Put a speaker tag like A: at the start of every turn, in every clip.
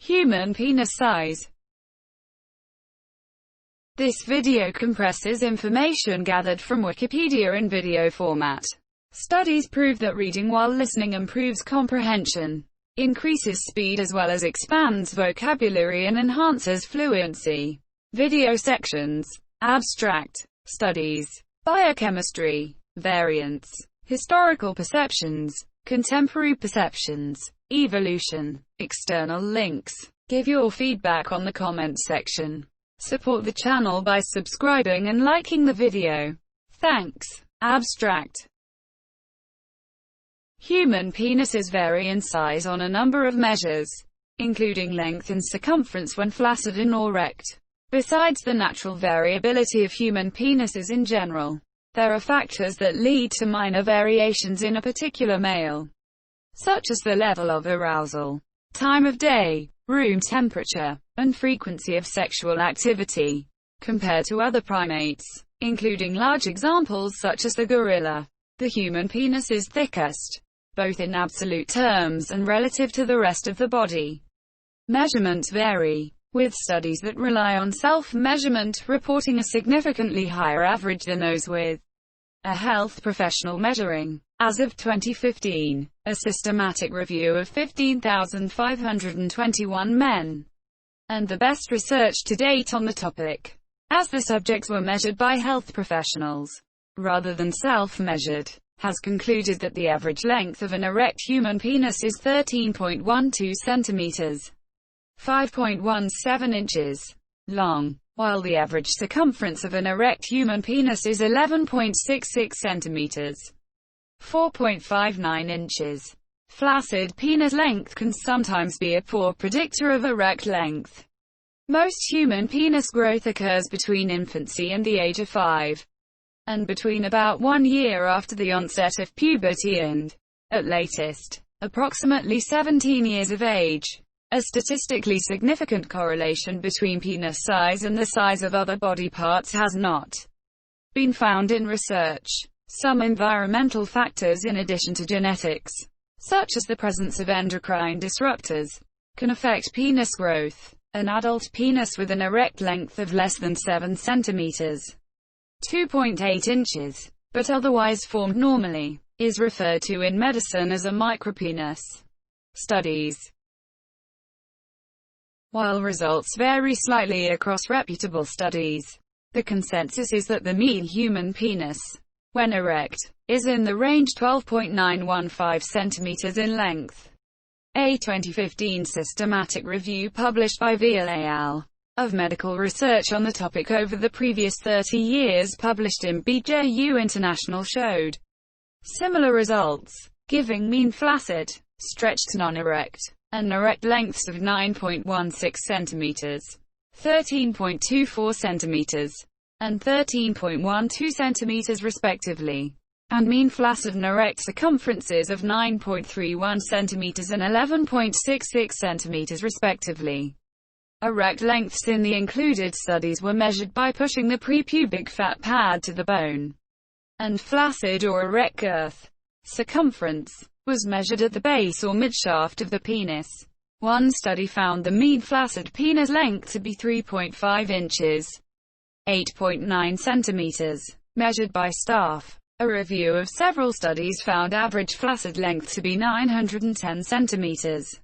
A: Human penis size. This video compresses information gathered from Wikipedia in video format. Studies prove that reading while listening improves comprehension, increases speed as well as expands vocabulary and enhances fluency. Video sections. Abstract. Studies. Biochemistry. Variance. Historical perceptions. Contemporary perceptions. Evolution. External links. Give your feedback on the comments section. Support the channel by subscribing and liking the video. Thanks. Abstract. Human penises vary in size on a number of measures, including length and circumference when flaccid and erect. Besides the natural variability of human penises in general, there are factors that lead to minor variations in a particular male, such as the level of arousal, time of day, room temperature, and frequency of sexual activity, compared to other primates, including large examples such as the gorilla. The human penis is thickest, both in absolute terms and relative to the rest of the body. Measurements vary, with studies that rely on self-measurement reporting a significantly higher average than those with a health professional measuring. As of 2015, a systematic review of 15,521 men, and the best research to date on the topic, as the subjects were measured by health professionals, rather than self-measured, has concluded that the average length of an erect human penis is 13.12 centimeters, 5.17 inches, long, while the average circumference of an erect human penis is 11.66 centimeters, 4.59 inches. Flaccid penis length can sometimes be a poor predictor of erect length. Most human penis growth occurs between infancy and the age of 5, and between about 1 year after the onset of puberty and, at latest, approximately 17 years of age. A statistically significant correlation between penis size and the size of other body parts has not been found in research. Some environmental factors in addition to genetics, such as the presence of endocrine disruptors, can affect penis growth. An adult penis with an erect length of less than 7 centimeters, 2.8 inches, but otherwise formed normally, is referred to in medicine as a micropenis. Studies. While results vary slightly across reputable studies, the consensus is that the mean human penis, when erect, is in the range 12.915 centimeters in length. A 2015 systematic review published by Ville et al. Of medical research on the topic over the previous 30 years published in BJU International showed similar results, giving mean flaccid, stretched non-erect, and erect lengths of 9.16 centimeters, 13.24 centimeters, and 13.12 centimeters respectively, and mean flaccid and erect circumferences of 9.31 centimeters and 11.66 centimeters respectively. Erect lengths in the included studies were measured by pushing the prepubic fat pad to the bone, and flaccid or erect girth, circumference, was measured at the base or midshaft of the penis. One study found the mean flaccid penis length to be 3.5 inches, 8.9 centimeters, measured by staff. A review of several studies found average flaccid length to be 910 centimeters.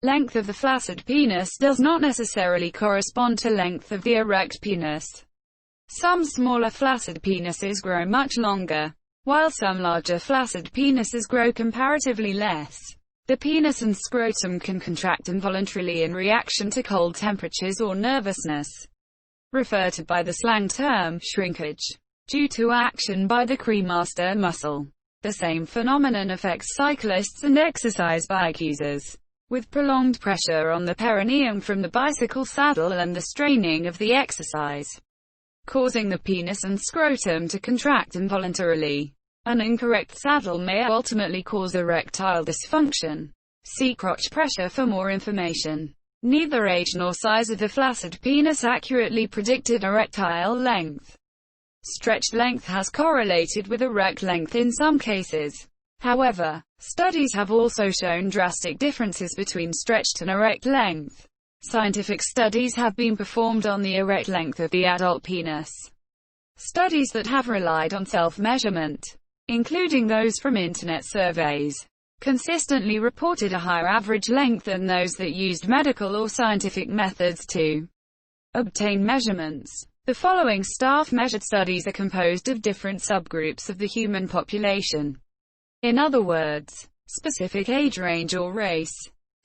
A: Length of the flaccid penis does not necessarily correspond to length of the erect penis. Some smaller flaccid penises grow much longer, while some larger flaccid penises grow comparatively less. The penis and scrotum can contract involuntarily in reaction to cold temperatures or nervousness, referred to by the slang term shrinkage, due to action by the cremaster muscle. The same phenomenon affects cyclists and exercise bike users, with prolonged pressure on the perineum from the bicycle saddle and the straining of the exercise, causing the penis and scrotum to contract involuntarily. An incorrect saddle may ultimately cause erectile dysfunction. See crotch pressure for more information. Neither age nor size of the flaccid penis accurately predicted erectile length. Stretched length has correlated with erect length in some cases. However, studies have also shown drastic differences between stretched and erect length. Scientific studies have been performed on the erect length of the adult penis. Studies that have relied on self-measurement, including those from internet surveys, consistently reported a higher average length than those that used medical or scientific methods to obtain measurements. The following staff-measured studies are composed of different subgroups of the human population. In other words, specific age range or race,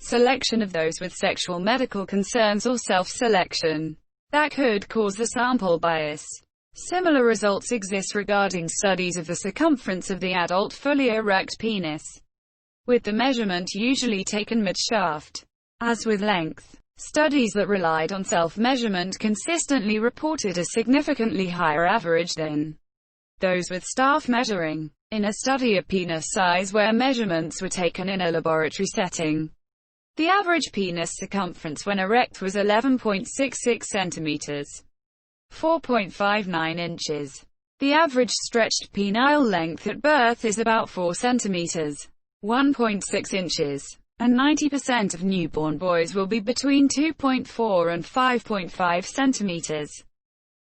A: selection of those with sexual medical concerns or self-selection that could cause the sample bias. Similar results exist regarding studies of the circumference of the adult fully erect penis, with the measurement usually taken mid-shaft. As with length, studies that relied on self-measurement consistently reported a significantly higher average than those with staff measuring. In a study of penis size where measurements were taken in a laboratory setting, the average penis circumference when erect was 11.66 centimeters. 4.59 inches. The average stretched penile length at birth is about 4 centimeters. 1.6 inches. And 90% of newborn boys will be between 2.4 and 5.5 centimeters.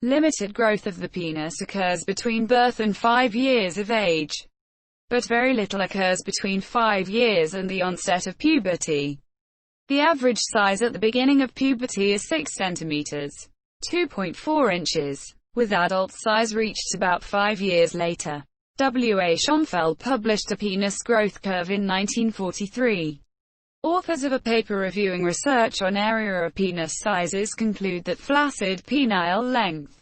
A: Limited growth of the penis occurs between birth and 5 years of age, but very little occurs between 5 years and the onset of puberty. The average size at the beginning of puberty is 6 centimeters. 2.4 inches, with adult size reached about 5 years later. W. A. Schonfeld published a penis growth curve in 1943. Authors of a paper reviewing research on area of penis sizes conclude that flaccid penile length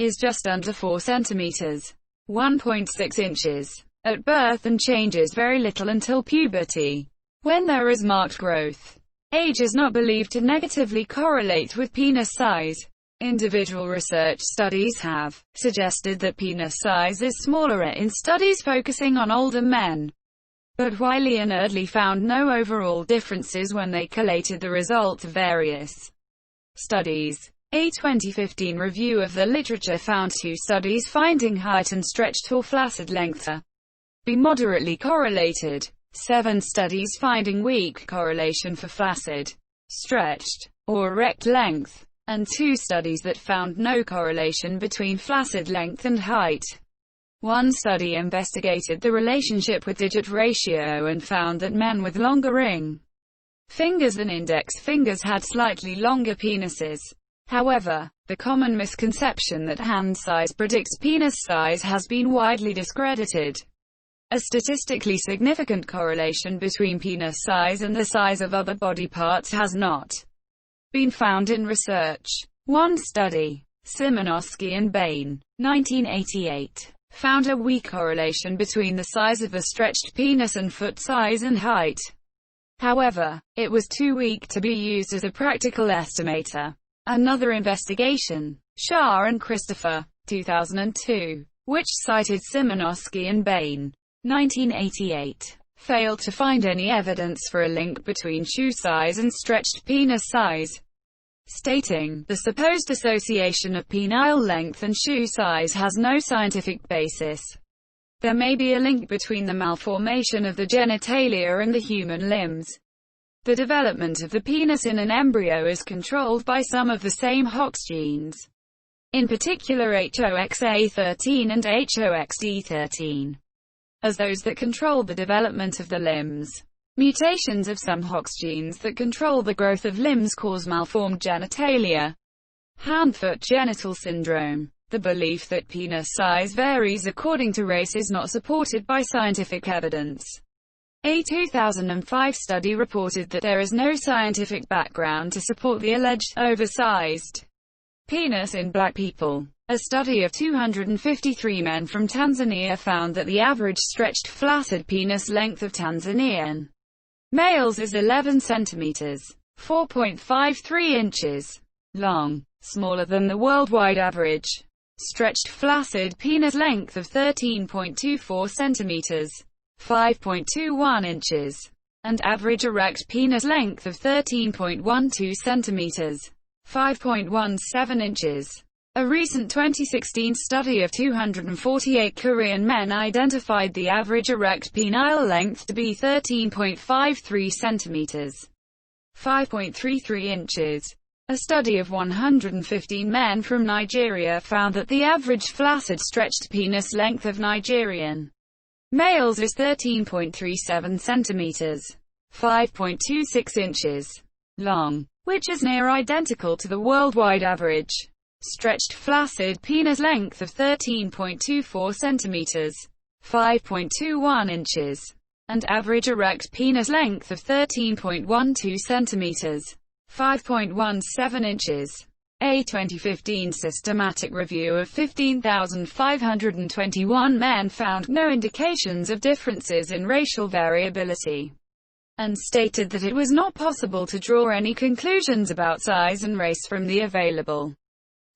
A: is just under 4 centimeters, 1.6 inches, at birth and changes very little until puberty, when there is marked growth. Age is not believed to negatively correlate with penis size. Individual research studies have suggested that penis size is smaller in studies focusing on older men. But Wiley and Erdley found no overall differences when they collated the results of various studies. A 2015 review of the literature found 2 studies finding height and stretched or flaccid length to be moderately correlated, 7 studies finding weak correlation for flaccid, stretched, or erect length, and 2 studies that found no correlation between flaccid length and height. One study investigated the relationship with digit ratio and found that men with longer ring fingers than index fingers had slightly longer penises. However, the common misconception that hand size predicts penis size has been widely discredited. A statistically significant correlation between penis size and the size of other body parts has not been found in research. One study, Szymanowski and Bain, 1988, found a weak correlation between the size of a stretched penis and foot size and height. However, it was too weak to be used as a practical estimator. Another investigation, Shah and Christopher, 2002, which cited Szymanowski and Bain, 1988, failed to find any evidence for a link between shoe size and stretched penis size, stating, the supposed association of penile length and shoe size has no scientific basis. There may be a link between the malformation of the genitalia and the human limbs. The development of the penis in an embryo is controlled by some of the same Hox genes, in particular HOXA13 and HOXD13, as those that control the development of the limbs. Mutations of some Hox genes that control the growth of limbs cause malformed genitalia. Hand-foot genital syndrome. The belief that penis size varies according to race is not supported by scientific evidence. A 2005 study reported that there is no scientific background to support the alleged oversized penis in black people. A study of 253 men from Tanzania found that the average stretched flaccid penis length of Tanzanian males is 11 centimeters, 4.53 inches long, smaller than the worldwide average. Stretched flaccid penis length of 13.24 centimeters, 5.21 inches, and average erect penis length of 13.12 centimeters, 5.17 inches. A recent 2016 study of 248 Korean men identified the average erect penile length to be 13.53 centimeters, 5.33 inches. A study of 115 men from Nigeria found that the average flaccid stretched penis length of Nigerian males is 13.37 centimeters, 5.26 inches long, which is near identical to the worldwide average stretched flaccid penis length of 13.24 centimeters, 5.21 inches, and average erect penis length of 13.12 centimeters, 5.17 inches. A 2015 systematic review of 15,521 men found no indications of differences in racial variability, and stated that it was not possible to draw any conclusions about size and race from the available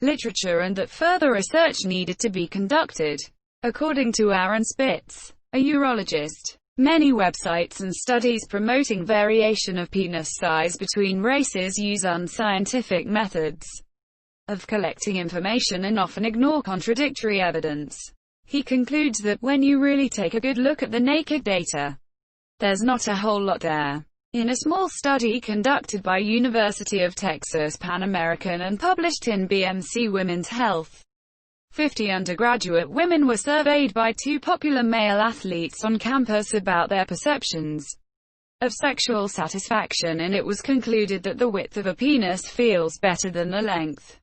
A: literature and that further research needed to be conducted. According to Aaron Spitz, a urologist, many websites and studies promoting variation of penis size between races use unscientific methods of collecting information and often ignore contradictory evidence. He concludes that, when you really take a good look at the naked data, there's not a whole lot there. In a small study conducted by University of Texas Pan American and published in BMC Women's Health, 50 undergraduate women were surveyed by two popular male athletes on campus about their perceptions of sexual satisfaction, and it was concluded that the width of a penis feels better than the length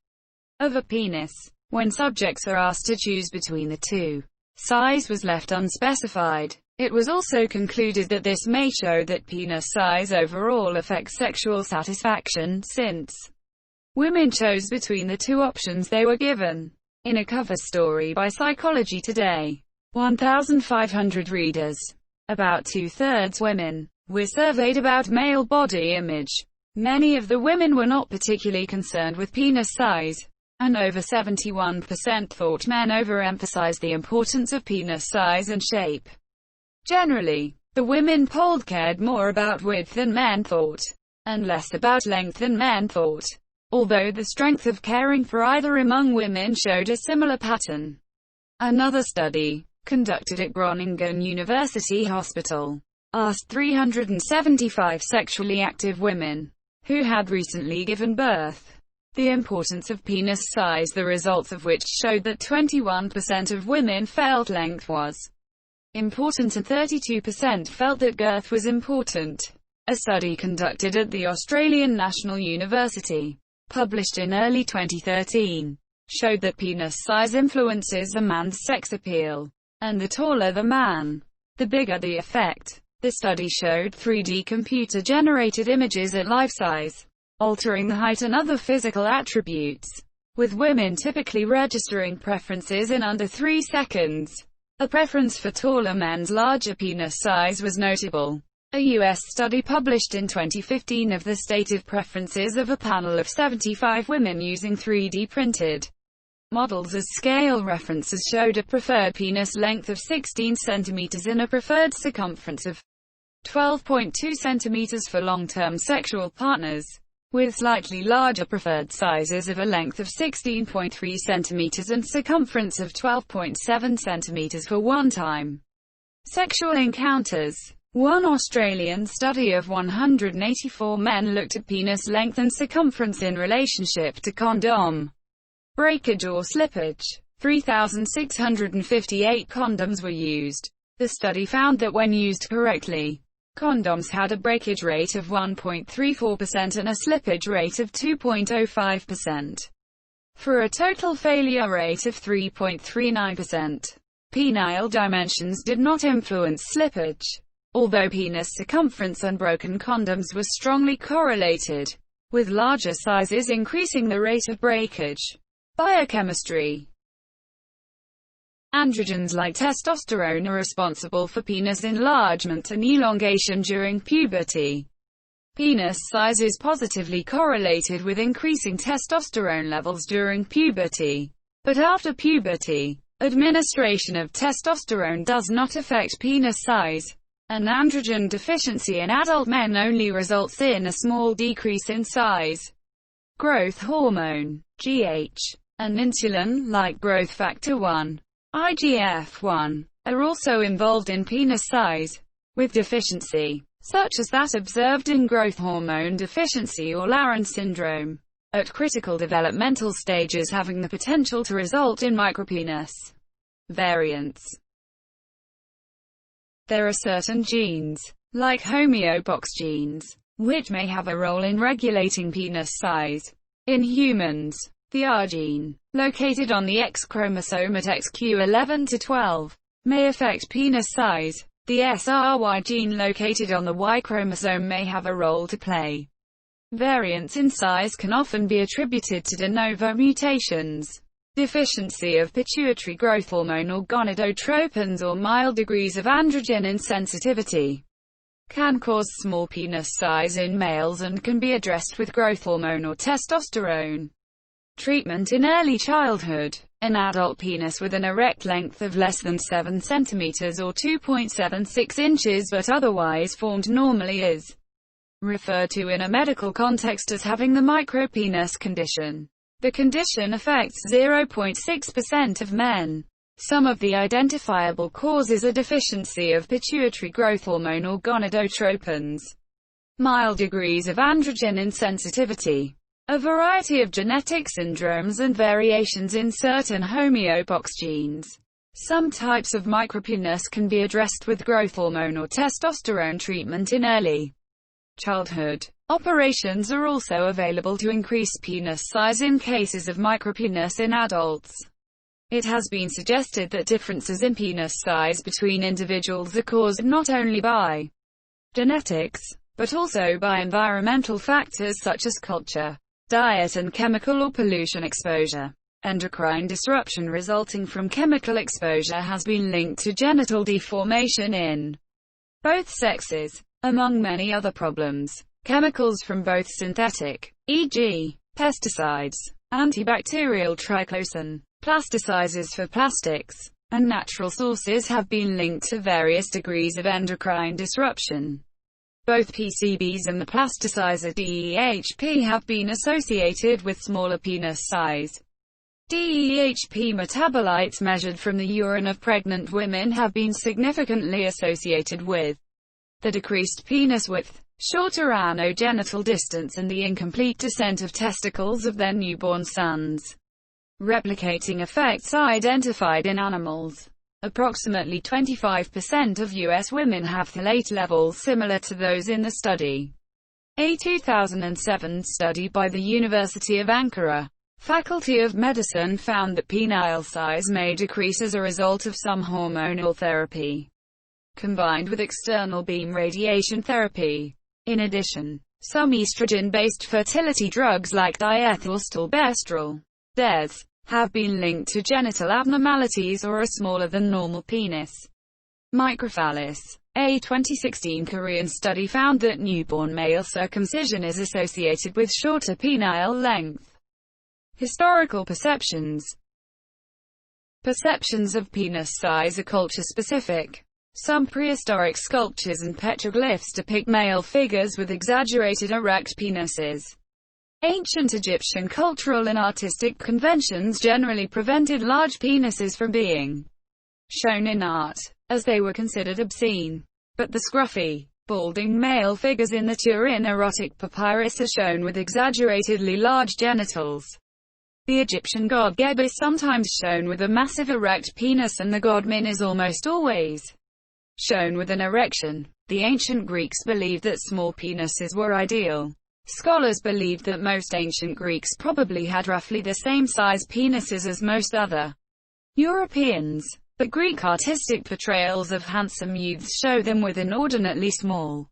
A: of a penis. When subjects are asked to choose between the two, size was left unspecified. It was also concluded that this may show that penis size overall affects sexual satisfaction, since women chose between the two options they were given. In a cover story by Psychology Today, 1,500 readers, about two-thirds women, were surveyed about male body image. Many of the women were not particularly concerned with penis size, and over 71% thought men overemphasize the importance of penis size and shape. Generally, the women polled cared more about width than men thought, and less about length than men thought, although the strength of caring for either among women showed a similar pattern. Another study, conducted at Groningen University Hospital, asked 375 sexually active women who had recently given birth the importance of penis size, the results of which showed that 21% of women felt length was important and 32% felt that girth was important. A study conducted at the Australian National University, published in early 2013, showed that penis size influences a man's sex appeal, and the taller the man, the bigger the effect. The study showed 3D computer-generated images at life size, altering the height and other physical attributes, with women typically registering preferences in under 3 seconds. A preference for taller men's larger penis size was notable. A U.S. study published in 2015 of the stated preferences of a panel of 75 women using 3D printed models as scale references showed a preferred penis length of 16 centimeters and a preferred circumference of 12.2 centimeters for long-term sexual partners, with slightly larger preferred sizes of a length of 16.3 centimeters and circumference of 12.7 centimeters for one-time sexual encounters. One Australian study of 184 men looked at penis length and circumference in relationship to condom breakage or slippage. 3,658 condoms were used. The study found that when used correctly, condoms had a breakage rate of 1.34% and a slippage rate of 2.05%, for a total failure rate of 3.39%. Penile dimensions did not influence slippage, although penis circumference and broken condoms were strongly correlated, with larger sizes increasing the rate of breakage. Biochemistry. Androgens like testosterone are responsible for penis enlargement and elongation during puberty. Penis size is positively correlated with increasing testosterone levels during puberty. But after puberty, administration of testosterone does not affect penis size. An androgen deficiency in adult men only results in a small decrease in size. Growth hormone, GH, and insulin, like growth factor 1, IGF-1, are also involved in penis size. With deficiency, such as that observed in growth hormone deficiency or Laron syndrome, at critical developmental stages, having the potential to result in micropenis. Variance. There are certain genes, like homeobox genes, which may have a role in regulating penis size. In humans, the R gene, located on the X chromosome at XQ11 to 12, may affect penis size. The SRY gene located on the Y chromosome may have a role to play. Variance in size can often be attributed to de novo mutations, deficiency of pituitary growth hormone or gonadotropins, or mild degrees of androgen insensitivity. Can cause small penis size in males and can be addressed with growth hormone or testosterone. Treatment in early childhood. An adult penis with an erect length of less than 7 cm or 2.76 inches but otherwise formed normally is referred to in a medical context as having the micropenis condition. The condition affects 0.6% of men. Some of the identifiable causes are deficiency of pituitary growth hormone or gonadotropins, mild degrees of androgen insensitivity, a variety of genetic syndromes and variations in certain homeobox genes. Some types of micropenis can be addressed with growth hormone or testosterone treatment in early childhood. Operations are also available to increase penis size in cases of micropenis in adults. It has been suggested that differences in penis size between individuals are caused not only by genetics, but also by environmental factors such as culture, diet and chemical or pollution exposure. Endocrine disruption resulting from chemical exposure has been linked to genital deformation in both sexes, among many other problems. Chemicals from both synthetic, e.g., pesticides, antibacterial triclosan, plasticizers for plastics, and natural sources have been linked to various degrees of endocrine disruption. Both PCBs and the plasticizer DEHP have been associated with smaller penis size. DEHP metabolites measured from the urine of pregnant women have been significantly associated with the decreased penis width, shorter anogenital distance, and the incomplete descent of testicles of their newborn sons. Replicating effects identified in animals. Approximately 25% of U.S. women have phthalate levels similar to those in the study. A 2007 study by the University of Ankara, Faculty of Medicine, found that penile size may decrease as a result of some hormonal therapy, combined with external beam radiation therapy. In addition, some estrogen-based fertility drugs like diethylstilbestrol, DES, have been linked to genital abnormalities or a smaller than normal penis. Microphallus. A 2016 Korean study found that newborn male circumcision is associated with shorter penile length. Historical perceptions. Perceptions of penis size are culture-specific. Some prehistoric sculptures and petroglyphs depict male figures with exaggerated erect penises. Ancient Egyptian cultural and artistic conventions generally prevented large penises from being shown in art, as they were considered obscene. But the scruffy, balding male figures in the Turin erotic papyrus are shown with exaggeratedly large genitals. The Egyptian god Geb is sometimes shown with a massive erect penis, and the god Min is almost always shown with an erection. The ancient Greeks believed that small penises were ideal. Scholars believed that most ancient Greeks probably had roughly the same size penises as most other Europeans, but Greek artistic portrayals of handsome youths show them with inordinately small,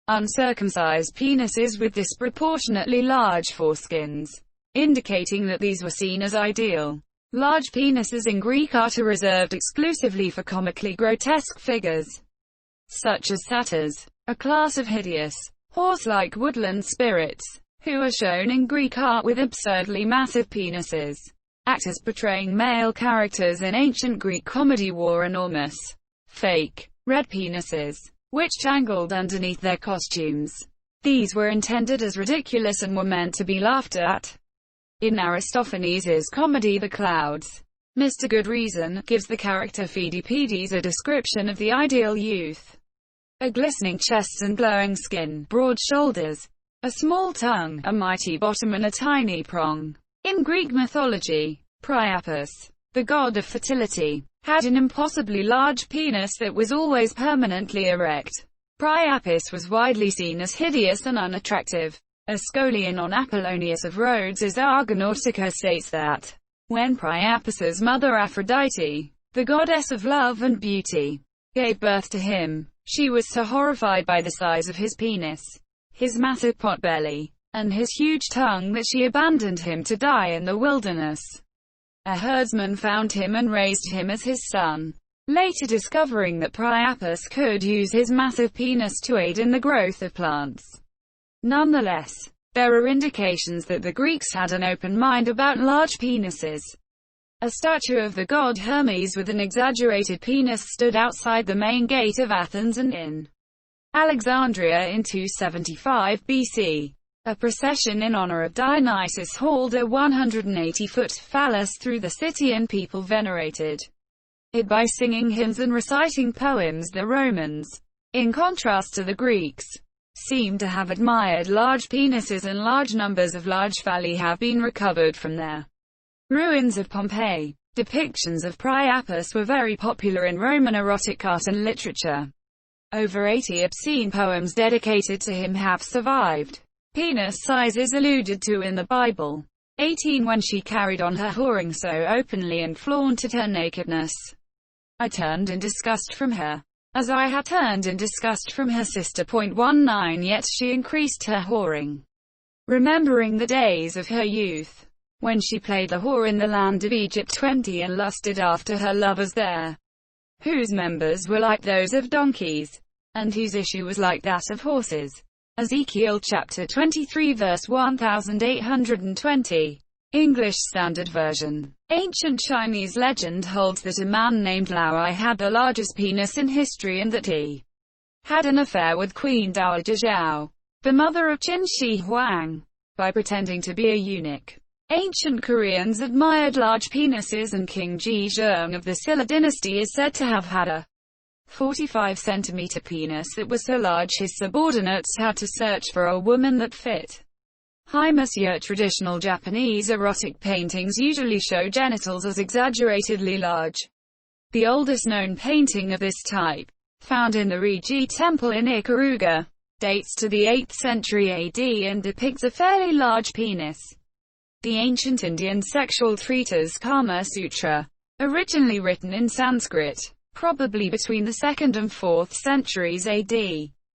A: uncircumcised penises with disproportionately large foreskins, indicating that these were seen as ideal. Large penises in Greek art are reserved exclusively for comically grotesque figures, such as satyrs, a class of hideous, horse-like woodland spirits, who are shown in Greek art with absurdly massive penises. Actors portraying male characters in ancient Greek comedy wore enormous, fake, red penises, which dangled underneath their costumes. These were intended as ridiculous and were meant to be laughed at. In Aristophanes' comedy The Clouds, Mr. Good Reason gives the character Pheidippides a description of the ideal youth. a glistening chest and glowing skin, broad shoulders, a small tongue, a mighty bottom and a tiny prong. In Greek mythology, Priapus, the god of fertility, had an impossibly large penis that was always permanently erect. Priapus was widely seen as hideous and unattractive. A scholion on Apollonius of Rhodes' Argonautica states that, when Priapus's mother Aphrodite, the goddess of love and beauty, gave birth to him, she was so horrified by the size of his penis, his massive potbelly, and his huge tongue that she abandoned him to die in the wilderness. A herdsman found him and raised him as his son, later discovering that Priapus could use his massive penis to aid in the growth of plants. Nonetheless, there are indications that the Greeks had an open mind about large penises. A statue of the god Hermes with an exaggerated penis stood outside the main gate of Athens and in Alexandria in 275 BC. A procession in honor of Dionysus hauled a 180-foot phallus through the city and people venerated it by singing hymns and reciting poems. The Romans, in contrast to the Greeks, seem to have admired large penises, and large numbers of large phalli have been recovered from their ruins of Pompeii. Depictions of Priapus were very popular in Roman erotic art and literature. Over 80 obscene poems dedicated to him have survived. Penis size is alluded to in the Bible. 18 When she carried on her whoring so openly and flaunted her nakedness, I turned in disgust from her, as I had turned in disgust from her sister. 19 Yet she increased her whoring, remembering the days of her youth, when she played the whore in the land of Egypt. 20 And lusted after her lovers there, whose members were like those of donkeys, and whose issue was like that of horses. Ezekiel chapter 23 verse 1820. English Standard Version. Ancient Chinese legend holds that a man named Lao Ai had the largest penis in history and that he had an affair with Queen Dowager Zhao, the mother of Qin Shi Huang, by pretending to be a eunuch. Ancient Koreans admired large penises, and King Ji Zheng of the Silla dynasty is said to have had a 45-centimeter penis that was so large his subordinates had to search for a woman that fit. Hi Monsieur. Traditional Japanese erotic paintings usually show genitals as exaggeratedly large. The oldest known painting of this type, found in the Riji Temple in Ikaruga, dates to the 8th century AD and depicts a fairly large penis. The ancient Indian sexual treatise Kama Sutra, originally written in Sanskrit, probably between the 2nd and 4th centuries AD,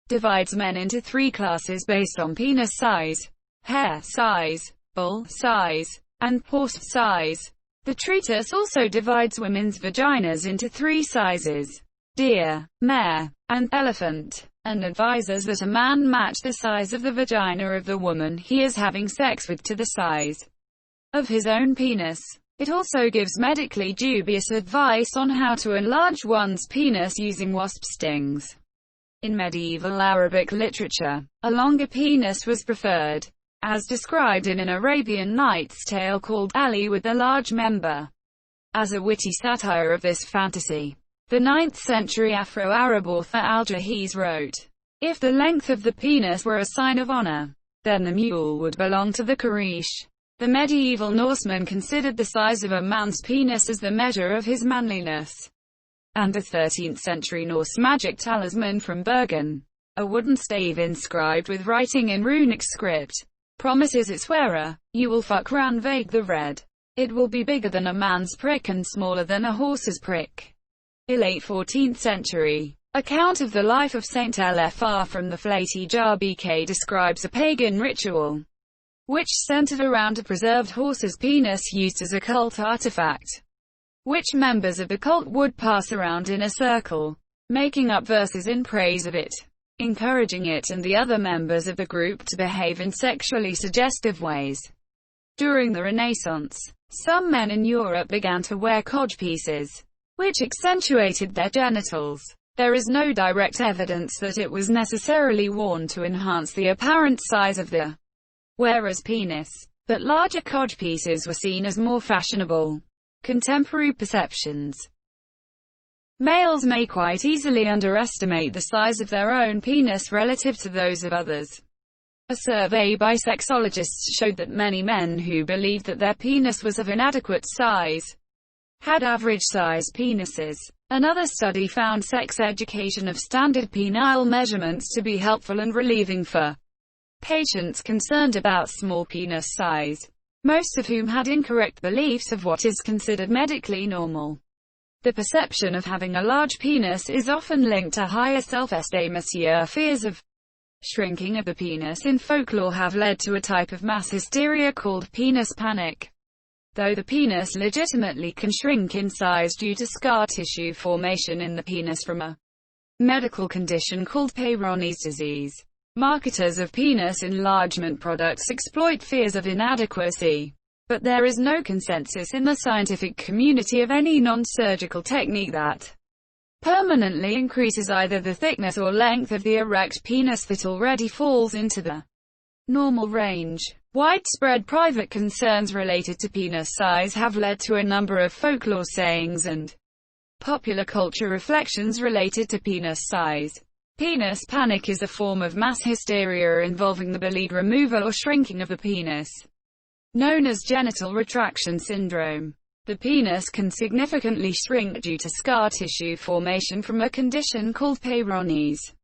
A: divides men into 3 classes based on penis size: hair size, bull size, and port size. The treatise also divides women's vaginas into 3 sizes: deer, mare, and elephant, and advises that a man match the size of the vagina of the woman he is having sex with to the size of his own penis. It also gives medically dubious advice on how to enlarge one's penis using wasp stings. In medieval Arabic literature, a longer penis was preferred, as described in an Arabian Nights tale called Ali with the Large Member. As a witty satire of this fantasy, the 9th century Afro-Arab author Al-Jahiz wrote, "If the length of the penis were a sign of honor, then the mule would belong to the Karish." The medieval Norsemen considered the size of a man's penis as the measure of his manliness. And the 13th century Norse magic talisman from Bergen, a wooden stave inscribed with writing in runic script, promises its wearer, "You will fuck Ranveig the Red. It will be bigger than a man's prick and smaller than a horse's prick." A late 14th century account of the life of Saint Lfr from the Flaty Jar BK describes a pagan ritual which centered around a preserved horse's penis used as a cult artifact, which members of the cult would pass around in a circle, making up verses in praise of it, encouraging it and the other members of the group to behave in sexually suggestive ways. During the Renaissance, some men in Europe began to wear codpieces, which accentuated their genitals. There is no direct evidence that it was necessarily worn to enhance the apparent size of the wearer's penis, but larger codpieces were seen as more fashionable. Contemporary perceptions Males may quite easily underestimate the size of their own penis relative to those of others. A survey by sexologists showed that many men who believed that their penis was of inadequate size had average-sized penises. Another study found sex education of standard penile measurements to be helpful and relieving for patients concerned about small penis size, most of whom had incorrect beliefs of what is considered medically normal. The perception of having a large penis is often linked to higher self-esteem. Fears of shrinking of the penis in folklore have led to a type of mass hysteria called penis panic. Though the penis legitimately can shrink in size due to scar tissue formation in the penis from a medical condition called Peyronie's disease, marketers of penis enlargement products exploit fears of inadequacy. But there is no consensus in the scientific community of any non-surgical technique that permanently increases either the thickness or length of the erect penis that already falls into the normal range. Widespread private concerns related to penis size have led to a number of folklore sayings and popular culture reflections related to penis size. Penis panic is a form of mass hysteria involving the believed removal or shrinking of the penis, known as genital retraction syndrome. The penis can significantly shrink due to scar tissue formation from a condition called Peyronie's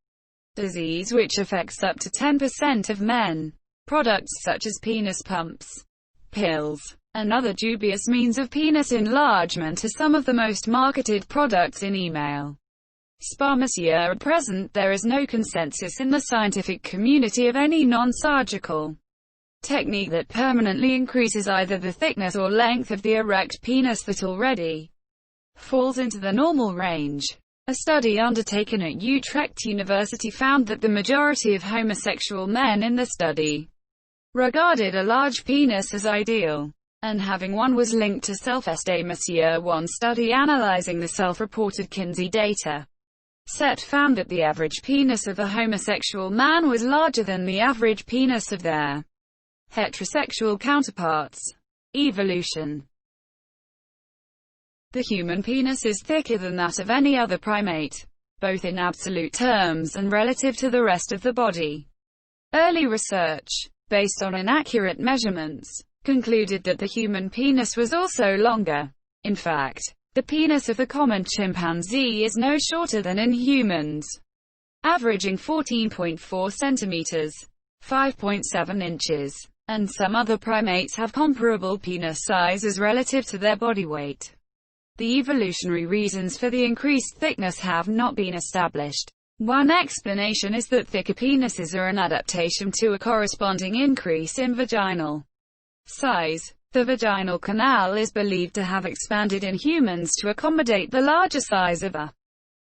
A: disease, which affects up to 10% of men. Products such as penis pumps, pills, and other dubious means of penis enlargement are some of the most marketed products in email spam. At present, there is no consensus in the scientific community of any non-surgical technique that permanently increases either the thickness or length of the erect penis that already falls into the normal range. A study undertaken at Utrecht University found that the majority of homosexual men in the study regarded a large penis as ideal, and having one was linked to self-esteem. One study analyzing the self-reported Kinsey data set found that the average penis of a homosexual man was larger than the average penis of their heterosexual counterparts. Evolution. The human penis is thicker than that of any other primate, both in absolute terms and relative to the rest of the body. Early research, based on inaccurate measurements, concluded that the human penis was also longer. In fact, the penis of the common chimpanzee is no shorter than in humans, averaging 14.4 centimeters, 5.7 inches, and some other primates have comparable penis sizes relative to their body weight. The evolutionary reasons for the increased thickness have not been established. One explanation is that thicker penises are an adaptation to a corresponding increase in vaginal size. The vaginal canal is believed to have expanded in humans to accommodate the larger size of a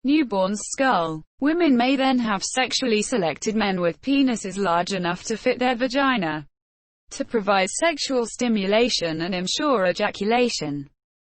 A: newborn's skull. Women may then have sexually selected men with penises large enough to fit their vagina, to provide sexual stimulation and ensure ejaculation.